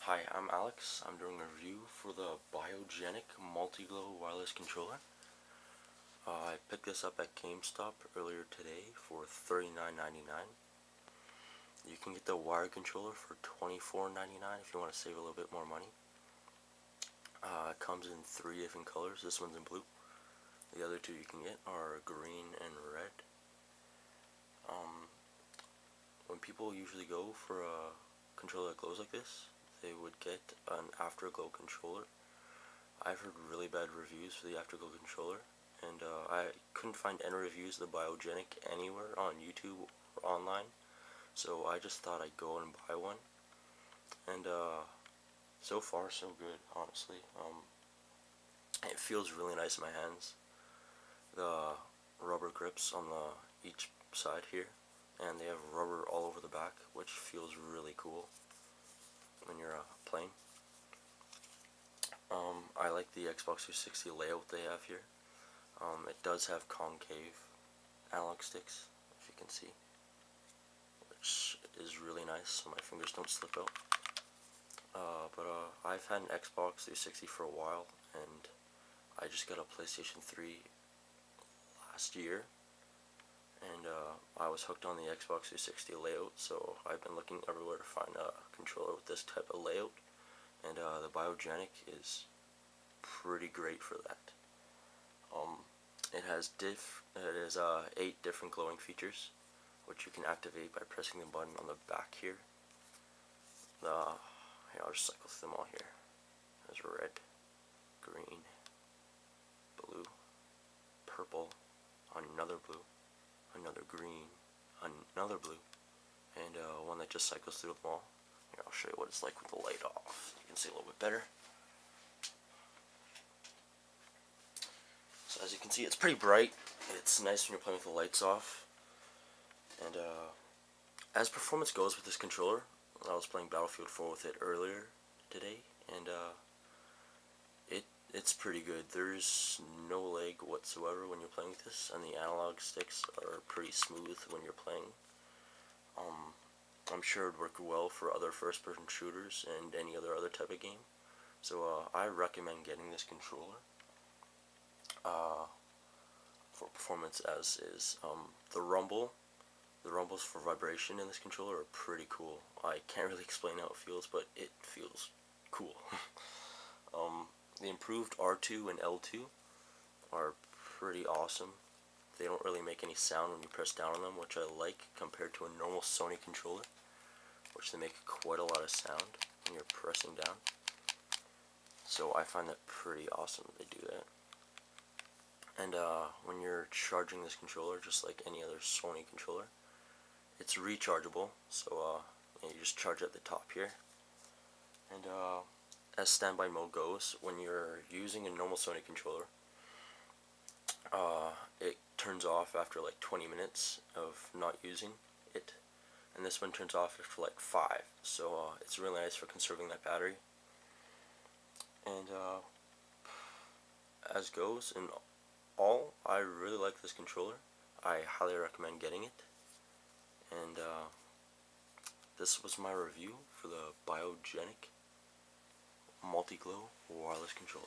Hi, I'm Alex. I'm doing a review for the Biogenik Multi-glo wireless controller. I picked this up at Gamestop earlier today for $39.99. You can get the wired controller for $24.99 if you want to save a little bit more money. It comes in 3 different colors. This one's in blue. The other 2 you can get are green and red. When people usually go for a controller that glows like this, they would get an afterglow controller. I've heard really bad reviews for the afterglow controller, and I couldn't find any reviews of the Biogenik anywhere on YouTube or online, so I just thought I'd go and buy one. And so far so good, honestly. It feels really nice in my hands. The rubber grips on each side here, and they have rubber all over the back, which feels really cool when you're playing. I like the Xbox 360 layout they have here. It does have concave analog sticks, if you can see, which is really nice so my fingers don't slip out. I've had an Xbox 360 for a while, and I just got a PlayStation 3 last year, and I was hooked on the Xbox 360 layout, so I've been looking everywhere to find a controller with this type of layout, and the Biogenik is pretty great for that. It has 8 different glowing features, which you can activate by pressing the button on the back here. Here, I'll just cycle through them all here. There's red, green, blue, purple, another blue, another green, another blue, and one that just cycles through them all. Here, I'll show you what it's like with the light off. You can see a little bit better. So as you can see, it's pretty bright. It's nice when you're playing with the lights off. And as performance goes with this controller, I was playing Battlefield 4 with it earlier today, and it's pretty good. There's no lag whatsoever when you're playing with this, and the analog sticks are pretty smooth when you're playing. I'm sure it'd work well for other first-person shooters and any other type of game. So I recommend getting this controller for performance as is. The rumbles for vibration in this controller are pretty cool. I can't really explain how it feels, but it feels cool. The improved R2 and L2 are pretty awesome. They don't really make any sound when you press down on them, which I like compared to a normal Sony controller, which they make quite a lot of sound when you're pressing down. So I find that pretty awesome that they do that. And when you're charging this controller, just like any other Sony controller, it's rechargeable, so you just charge at the top here. And as standby mode goes, when you're using a normal Sony controller, it turns off after like 20 minutes of not using it, and this one turns off after like 5, so it's really nice for conserving that battery. And as goes in all, I really like this controller. I highly recommend getting it. And this was my review for the Biogenik Multi-glo wireless controller.